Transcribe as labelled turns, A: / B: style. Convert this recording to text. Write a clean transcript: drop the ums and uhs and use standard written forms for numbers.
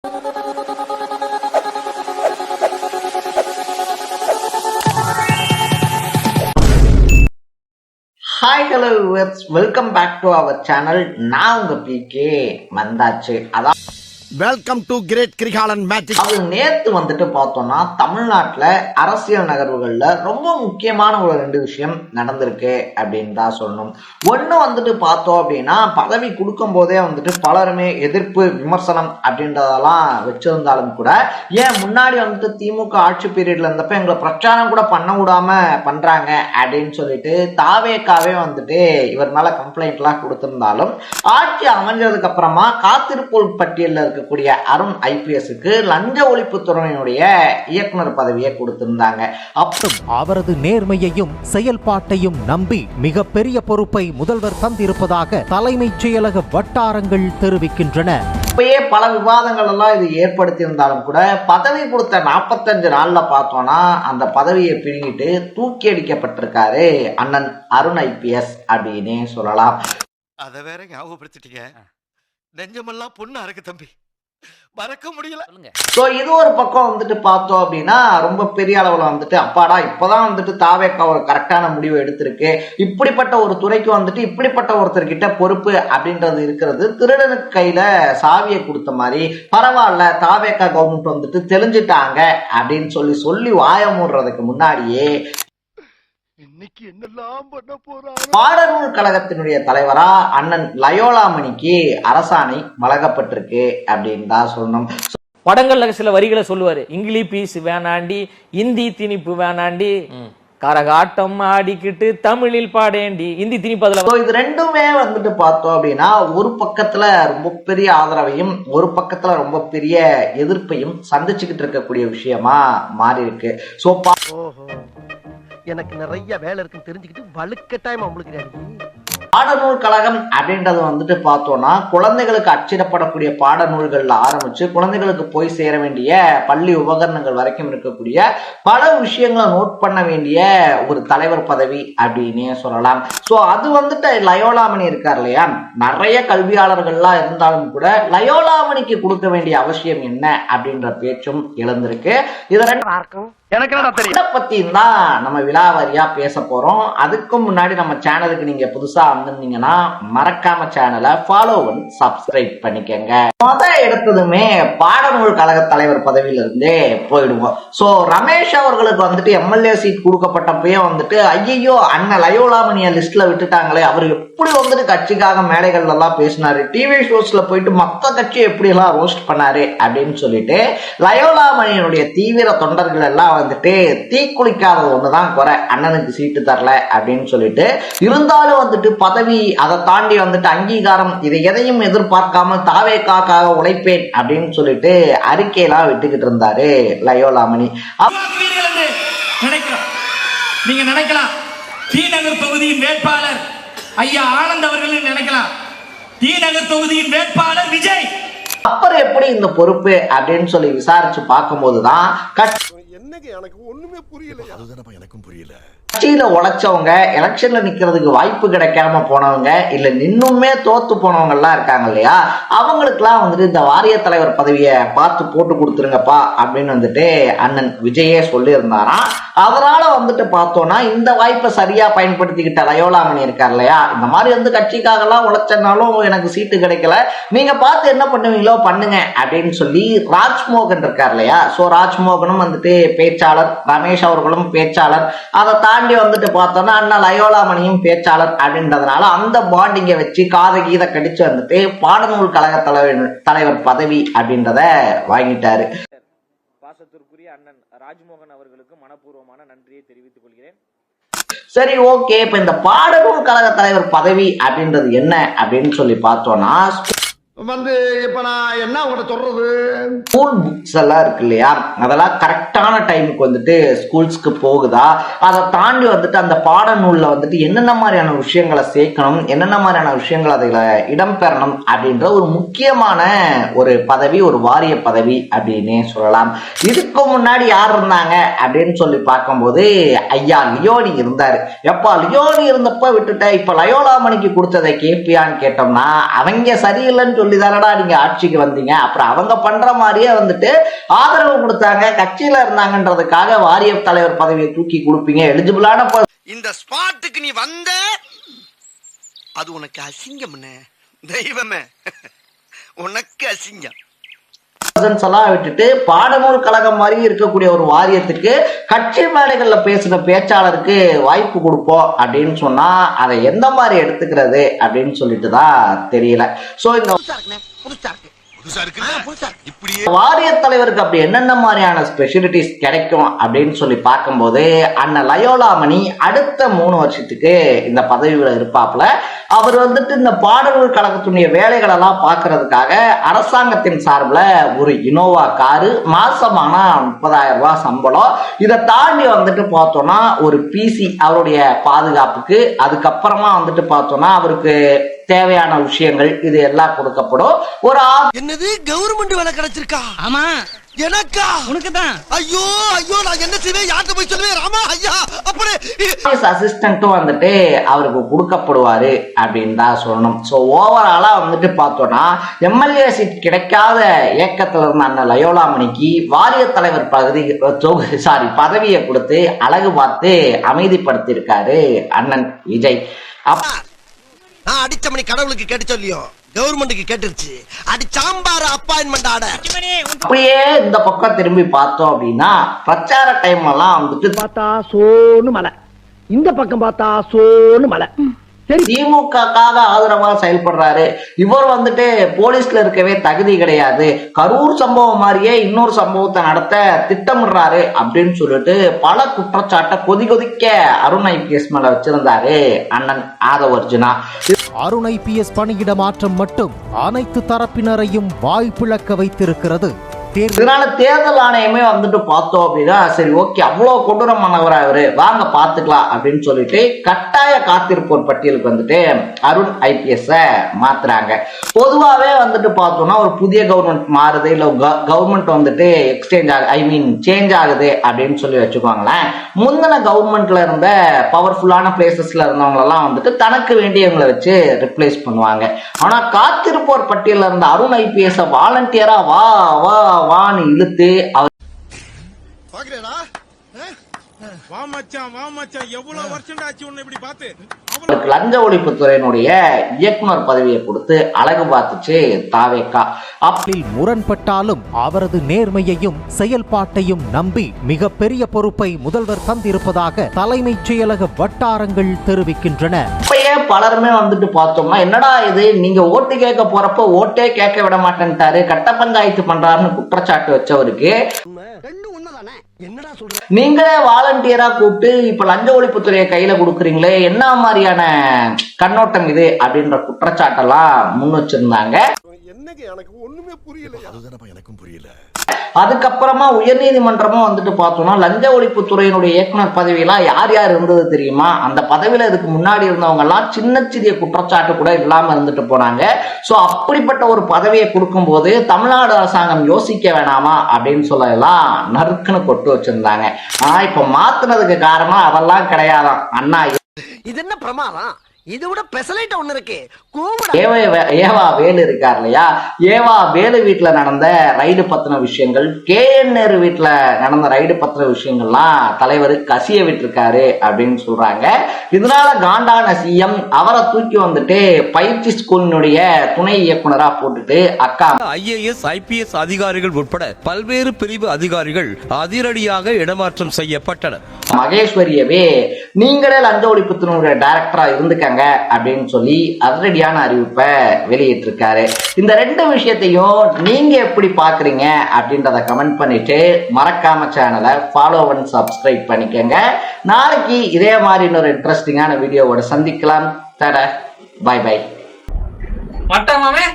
A: Hi hello welcome back to our channel. நான் உங்க PK வந்தாச்சு. அதான்
B: welcome to great Kirikalan magic.
A: அது நேத்து வந்துட்டு பார்த்தோம்னா தமிழ்நாட்டுல அரசியல் நகர்வுகள்ல ரொம்ப முக்கியமான ஒரு 2 விஷயம் நடந்திருக்கு அப்படின்னு தான் சொல்லணும். ஒண்ணு வந்துட்டு பார்த்தோம் அப்படின்னா, பதவி கொடுக்கும் போதே வந்துட்டு பலருமே எதிர்ப்பு விமர்சனம் அப்படின்றதெல்லாம் வச்சிருந்தாலும் கூட, ஏன் முன்னாடி வந்துட்டு திமுக ஆட்சி பீரியட்ல இருந்தப்ப எங்களை பிரச்சாரம் கூட பண்ண விடாம பண்றாங்க அப்படின்னு சொல்லிட்டு தாவேக்காவே வந்துட்டு இவர் மேல கம்ப்ளைண்ட் எல்லாம் கொடுத்திருந்தாலும், ஆட்சி அமைஞ்சதுக்கு அப்புறமா காத்திருப்போர் பட்டியலில் இருக்கக்கூடிய அருண் ஐபிஎஸ்க்கு லஞ்ச ஒழிப்புத்துறையினுடைய இயக்குனர் பதவியை கொடுத்திருந்தாங்க.
C: அவரது நேர்மையையும் செயல்பாட்டையும் நம்பி மிகப்பெரிய பொறுப்பை முதல்வர் தந்திருப்பதாக தலைமைச் செயலக வட்டாரங்கள் தெரிவிக்கின்றன.
A: பல விவாதங்கள் எல்லாம் இது ஏற்படுத்தி இருந்தாலும் கூட, பதவி கொடுத்த 45 நாள்ல பார்த்தோம்னா அந்த பதவியை பிடிங்கிட்டு தூக்கி அடிக்கப்பட்டிருக்காரு அண்ணன் அருண் ஐபிஎஸ் அப்படின்னே சொல்லலாம்.
B: அதை வேற ஞாபகப்படுத்திட்டீங்க. நெஞ்சமெல்லாம் பொண்ணு அறக்கு தம்பி, மறக்க முடியல.
A: சோ இது ஒரு பக்கம் வந்துட்டு பார்த்தோம் அப்படின்னா, ரொம்ப பெரிய அளவுல வந்துட்டு அப்பாடா இப்பதான் வந்துட்டு தாவேக்கா ஒரு கரெக்டான முடிவு எடுத்திருக்கு, இப்படிப்பட்ட ஒரு துறைக்கு வந்துட்டு இப்படிப்பட்ட ஒருத்தர்கிட்ட பொறுப்பு அப்படின்றது இருக்கிறது திருடனுக்கு கையில சாவியை கொடுத்த மாதிரி, பரவாயில்ல தாவேக்கா கவர்மெண்ட் வந்துட்டு தெளிஞ்சிட்டாங்க அப்படின்னு சொல்லி வாய மூடுறதுக்கு முன்னாடியே பாடநூல் கழகத்தினுடைய தலைவரா அண்ணன் லயோலாமணிக்கு அரசாணை வழங்கப்பட்டிருக்கு அப்படின்னு தான் சொல்லணும்.
D: படங்கள்ல சில வரிகளை சொல்லுவாரு, இங்கிலீஷ் பீஸ் வேணாண்டி, இந்தி திணிப்பு வேணாண்டி, கரகாட்டம் ஆடிக்கிட்டு தமிழில் பாடேண்டி, இந்தி திணிப்பு. அதுல
A: இது ரெண்டுமே வந்துட்டு பார்த்தோம் அப்படின்னா, ஒரு பக்கத்துல ரொம்ப பெரிய ஆதரவையும் ஒரு பக்கத்துல ரொம்ப பெரிய எதிர்ப்பையும் சந்திச்சுக்கிட்டு இருக்கக்கூடிய விஷயமா மாறி இருக்கு. சோ
E: எனக்கு நிறைய வேலை இருக்குன்னு தெரிஞ்சுக்கிட்டு வலுக்கட்டாயமா உங்களுக்கு
A: பாடநூல் கழகம் அப்படின்றது வந்துட்டு பார்த்தோம்னா, குழந்தைகளுக்கு அச்சிடப்படக்கூடிய பாடநூல்கள்ல ஆரம்பிச்சு குழந்தைகளுக்கு போய் சேர வேண்டிய பள்ளி உபகரணங்கள் வரைக்கும் இருக்கக்கூடிய பல விஷயங்களை நோட் பண்ண வேண்டிய ஒரு தலைவர் பதவி அப்படின்னே சொல்லலாம். சோ அது வந்துட்டு லயோலாமணி இருக்கார் இல்லையா, நிறைய கல்வியாளர்கள்லாம் இருந்தாலும் கூட லயோலாமணிக்கு கொடுக்க வேண்டிய அவசியம் என்ன அப்படின்ற பேச்சும் எழுந்திருக்கு. இதை பத்தியும் தான் நம்ம விலாவாரியா பேச போறோம். அதுக்கு முன்னாடி நம்ம சேனலுக்கு நீங்க புதுசா வந்திருந்தீங்கன்னா மறக்காம சேனலை ஃபாலோ பண்ணி சப்ஸ்கிரைப் பண்ணிக்கங்க. எடுத்ததுமே பாடநூல் கழக தலைவர் பதவியில இருந்தே போயிடுவோம். சோ ரமேஷ் அவர்களுக்கு வந்துட்டு எம்எல்ஏ சீட் கொடுக்கப்பட்டப்பயே வந்துட்டு ஐயோ அண்ணன் லயோலாமணிய லிஸ்ட்ல விட்டுட்டாங்களே, அவர் எப்படி வந்துட்டு கட்சிக்காக மேடைகள் எல்லாம் பேசினாரு, டிவி ஷோஸ்ல போயிட்டு மொத்த கட்சி எப்படி எல்லாம் ரோஸ்ட் பண்ணாரு அப்படின்னு சொல்லிட்டு லயோலாமணியனுடைய தீவிர தொண்டர்கள் எல்லாம் வந்துட்டு தீக்குளிக்காதது ஒண்ணுதான் குறை, அண்ணனுக்கு சீட்டு தரல அப்படின்னு சொல்லிட்டு, இருந்தாலும் வந்துட்டு பதவி அதை தாண்டி வந்துட்டு அங்கீகாரம் இதை எதையும் எதிர்பார்க்காம தாவேக்காக உழைப்பேன் அப்படின்னு சொல்லிட்டு அறிக்கையெல்லாம் விட்டுக்கிட்டு இருந்தாரு லயோலாமணி.
F: நீங்க நினைக்கலாம் தீநகர் தொகுதியின் வேட்பாளர் ஐயா ஆனந்த் அவர்கள் நினைக்கலாம், தீநகர் தொகுதியின் வேட்பாளர் விஜய்.
A: அப்புறம் எப்படி இந்த பொறுப்பு அப்படின்னு சொல்லி விசாரிச்சு பார்க்கும் போதுதான்
B: எனக்கு ஒண்ணுமே புரியல. அதுதான் எனக்கும் புரியல.
A: கட்சியில உழைச்சவங்க, எலெக்ஷன்ல நிக்கிறதுக்கு வாய்ப்பு கிடைக்காம போனவங்க, இல்ல நின்னுமே தோத்து போனவங்க எல்லாம் இருக்காங்க இல்லையா, அவங்களுக்கு எல்லாம் வந்துட்டு இந்த வாரிய தலைவர் பதவியை பார்த்து போட்டு கொடுத்துருங்கப்பா அப்படின்னு வந்துட்டு அண்ணன் விஜயே சொல்லி இருந்தாராம். அதனால வந்துட்டு பார்த்தோம்னா இந்த வாய்ப்பை சரியா பயன்படுத்திக்கிட்ட லயோலாமணி இருக்கார் இல்லையா, இந்த மாதிரி வந்து கட்சிக்காக எல்லாம் உழைச்சனாலும் எனக்கு சீட்டு கிடைக்கல, நீங்க பார்த்து என்ன பண்ணுவீங்களோ பண்ணுங்க அப்படின்னு சொல்லி ராஜ்மோகன் இருக்கார் இல்லையா, சோ ராஜ்மோகனும் வந்துட்டு பேச்சாளர், ரமேஷ் அவர்களும் பேச்சாளர், அதை தாண்டி வந்துட்டு பார்த்தோம்னா அண்ணா லயோலாமணியும் பேச்சாளர் அப்படின்றதுனால அந்த பாண்டிங்கை வச்சு காத கீத கடிச்சு வந்துட்டு பாடநூல் கழக தலைவர் பதவி அப்படின்றத வாங்கிட்டாரு.
D: பாசத்திற்குரிய அண்ணன் ராஜ்மோகன் அவர்களுக்கு மனப்பூர்வமான நன்றியை தெரிவித்துக் கொள்கிறேன்.
A: சரி, ஓகே. இப்ப இந்த பாடநூல் கழக தலைவர் பதவி அப்படின்றது என்ன அப்படின்னு சொல்லி பார்த்தோம்னா,
B: வந்து இப்ப நான் என்ன உங்கள்கிட்ட சொல்றது,
A: ஸ்கூல் புக்ஸ் எல்லாம் இருக்கு இல்லையா, அதெல்லாம் கரெக்டான டைமுக்கு வந்துட்டு ஸ்கூல்ஸ்க்கு போகுதா, அதை தாண்டி வந்துட்டு அந்த பாடநூல்ல வந்துட்டு என்னென்ன மாதிரியான விஷயங்களை சேர்க்கணும், என்னென்ன மாதிரியான விஷயங்கள் அதுல இடம்பெறணும் அப்படின்ற ஒரு முக்கியமான ஒரு பதவி, ஒரு வாரிய பதவி அப்படின்னே சொல்லலாம். இதுக்கு முன்னாடி யார் இருந்தாங்க அப்படின்னு சொல்லி பார்க்கும்போது ஐயா லியோனி இருந்தாரு. எப்பா லியோனி இருந்தப்ப விட்டுட்ட, இப்ப லயோலாமணிக்கு கொடுத்ததை கேட்பியான்னு கேட்டோம்னா அவங்க சரியில்லைன்னு சொல்லி தானடா நீங்க ஆட்சிக்கு வந்தீங்க. அப்புறம் அவங்க பண்ற மாதிரியே வந்துட்டு ஆதரவு கொடுத்தாங்க, கட்சியில இருந்தாங்கன்றதுக்காக வாரிய தலைவர் பதவியை தூக்கி கொடுப்பீங்க. எலிஜிபிளான
B: இந்த ஸ்பாட்டுக்கு நீ வந்த அது உனக்கு அசிங்கம்னே, தெய்வமே உனக்கு அசிங்கம்.
A: எல்லாம் விட்டுட்டு பாடநூல் கழகம் மாதிரி இருக்கக்கூடிய ஒரு வாரியத்துக்கு கட்சி மேடைகள்ல பேசுற பேச்சாளருக்கு வாய்ப்பு கொடுப்போம் அப்படின்னு சொன்னா அதை எந்த மாதிரி எடுத்துக்கிறது அப்படின்னு சொல்லிட்டு தான் தெரியல. சோ இந்த வாரிய தலைவருக்கு அப்படி என்னென்ன மாதிரியான ஸ்பெஷலிட்டிஸ் கிடைக்கும் அப்படின்னு சொல்லி பார்க்கும்போது அண்ணன் லயோலாமணி அடுத்த 3 வருஷத்துக்கு இந்த பதவியில இருப்பாப்ல. அவர் வந்துட்டு இந்த பாடநூல் கழகத்துடைய வேலைகள் எல்லாம் பார்க்கறதுக்காக அரசாங்கத்தின் சார்பில் ஒரு இனோவா காரு, மாசமானா 30,000 ரூபாய் சம்பளம். இதை தாண்டி வந்துட்டு பார்த்தோம்னா ஒரு பிசி அவருடைய பாதுகாப்புக்கு, அதுக்கப்புறமா வந்துட்டு பார்த்தோம்னா அவருக்கு தேவையான விஷயங்கள் இது எல்லாம் கொடுக்கப்படும். ஒரு
B: என்னது கவர்மெண்ட் வேலை கிடைச்சிருக்கா?
F: ஆமா
B: எனக்கா?
F: உனக்கு தான்.
B: ஐயோ ஐயோ நான் என்ன செய்வேன், யார்கிட்ட போய் சொல்லுவேன்? ராமா ஐயா அப்படி
A: அசிஸ்டன்ட்டும் வந்துட்டு அவருக்கு கொடுக்கப்படுவாரு அப்படின்னு தான் சொல்லணும். ஸோ ஓவராலா வந்துட்டு பார்த்தோம்னா எம்எல்ஏ சீட் கிடைக்காத ஏக்கத்துல இருந்த அண்ணன் லயோலாமணிக்கு வாரிய தலைவர் பதவியை கொடுத்து அழகு பார்த்து அமைதிப்படுத்தி இருக்காரு அண்ணன் விஜய்.
B: நான் அடிச்ச மணி கடவுளுக்கு கேட்டு சொல்லியோ கவர்மெண்ட்டுக்கு கேட்டுருச்சு. அடி சாம்பார் அப்பாயின்மெண்ட் ஆட.
A: அப்படியே இந்த பக்கம் திரும்பி பார்த்தோம் அப்படின்னா பிரச்சார டைம் எல்லாம் வந்துட்டு
E: பார்த்தா சோனு மலை, இந்த பக்கம் பார்த்தா சோனு மலை.
A: திமுகக்காக ஆதரவா செயல்படுறாரு. இவர் வந்துட்டு போலீஸ்ல இருக்கவே தகுதி கிடையாது, கரூர் சம்பவம் மாதிரியே இன்னொரு சம்பவத்தை நடத்த திட்டமிடுறாரு அப்படின்னு சொல்லிட்டு பல குற்றச்சாட்டை கொதிக்க அருண் ஐபிஎஸ் மேல வச்சிருந்தாரு அண்ணன் ஆதவர்ஜுனா.
C: அருண் ஐபிஎஸ் பணியிட மாற்றம் மட்டும் அனைத்து தரப்பினரையும் வாய்ப்பிழக்க வைத்திருக்கிறது.
A: இதனால தேர்தல் ஆணையமே வந்துட்டு பார்த்தோம் அப்படின்னா சரி ஓகே அவ்வளவு கொடூரமானவர் அவரு, வாங்க பாத்துக்கலாம் அப்படின்னு சொல்லிட்டு கட்டாய காத்திருப்போர் பட்டியலுக்கு வந்துட்டு அருண் ஐபிஎஸ் மாத்துறாங்க. பொதுவாவே வந்துட்டு பார்த்தோம்னா ஒரு புதிய கவர்மெண்ட் மாறுது, இல்ல கவர்மெண்ட் வந்துட்டு சேஞ்ச் ஆகுது அப்படின்னு சொல்லி வச்சுக்கோங்களேன். முந்தின கவர்மெண்ட்ல இருந்த பவர்ஃபுல்லான பிளேசஸ்ல இருந்தவங்க எல்லாம் வந்துட்டு தனக்கு வேண்டியவங்களை வச்சு ரிப்ளேஸ் பண்ணுவாங்க. ஆனா காத்திருப்போர் பட்டியல இருந்த அருண் ஐபிஎஸ் வாலண்டியரா வா வா வான்னு இழுத்து அவர் லஞ்ச ஒழிப்புத்துறையினுடைய இயக்குனர் பதவியை கொடுத்து அழகு பார்த்துச்சு தாவேக்கா.
C: அப்படி முரண்பட்டாலும் அவரது நேர்மையையும் செயல்பாட்டையும் நம்பி மிகப்பெரிய பொறுப்பை முதல்வர் தந்திருப்பதாக தலைமைச் செயலக வட்டாரங்கள் தெரிவிக்கின்றன.
A: இப்பயே பலருமே வந்துட்டு பார்த்தோம்னா என்னடா இது, நீங்க ஓட்டு கேட்க போறப்ப ஓட்டே கேட்க விட மாட்டேன்ட்டாரு, கட்ட பஞ்சாயத்து பண்றாருன்னு குற்றச்சாட்டு வச்சவருக்கு நீங்களே வாலண்டியரா கூப்பிட்டு இப்ப லஞ்ச ஒழிப்புத்துறையை கையில கொடுக்குறீங்களே, என்ன மாதிரியான கண்ணோட்டம் இது அப்படின்ற குற்றச்சாட்டெல்லாம் முன் வச்சிருந்தாங்க.
B: எனக்கும் புரியல.
A: அதுக்கப்புறமா உயர்நீதிமன்றமும் வந்துட்டு பார்த்தோம்னா லஞ்ச ஒழிப்புத்துறையினுடைய இயக்குனர் பதவியெல்லாம் யார் யார் இருந்தது தெரியுமா? அந்த பதவியில இதுக்கு முன்னாடி இருந்தவங்க எல்லாம் சின்ன சிறிய குற்றச்சாட்டு கூட இல்லாம இருந்துட்டு போனாங்க. சோ அப்படிப்பட்ட ஒரு பதவியை கொடுக்கும் போது தமிழ்நாடு அரசாங்கம் யோசிக்க வேணாமா அப்படின்னு சொல்லலாம் நறுக்குன்னு கொட்டு வச்சிருந்தாங்க. ஆனா இப்ப மாத்துனதுக்கு காரணம் அதெல்லாம் கிடையாதான். அண்ணா
E: இது என்ன பிரமாதம், இதை விட பெசலைட் ஒண்ணு இருக்கு.
A: ஏவா வேலு இருக்கார் இல்லையா, ஏவா வேலு வீட்டுல நடந்த ரைடு பத்தின விஷயங்கள், KN நேரு வீட்டுல நடந்த ரைடு பத்தின விஷயங்கள்லாம் தலைவர் கசிய விட்டுருக்காரு அப்படின்னு சொல்றாங்க. இதனால காண்டான சிஎம் அவரை தூக்கி வந்துட்டு பயிற்சி ஸ்கூலினுடைய துணை இயக்குனரா போட்டுட்டு அக்கா
G: IAS IPS அதிகாரிகள் உட்பட பல்வேறு பிரிவு அதிகாரிகள் அதிரடியாக இடமாற்றம் செய்யப்பட்டனர்.
A: மகேஸ்வரியவே நீங்களே லஞ்ச ஒழிப்புத்துறையினுடைய டைரக்டரா இருந்துக்கங்க அப்படின்னு சொல்லி அதிரடியான அறிவிப்பை வெளியிட்டிருக்காரு. இந்த 2 விஷயத்தையும் நீங்க எப்படி பாக்குறீங்க அப்படின்றத கமெண்ட் பண்ணிட்டு மறக்காம சேனலை ஃபாலோ அண்ட் சப்ஸ்கிரைப் பண்ணிக்கங்க. நாளைக்கு இதே மாதிரி இன்னொரு இன்ட்ரெஸ்டிங்கான வீடியோவோட சந்திக்கலாம். Tata bye by.
F: மட்டமாமே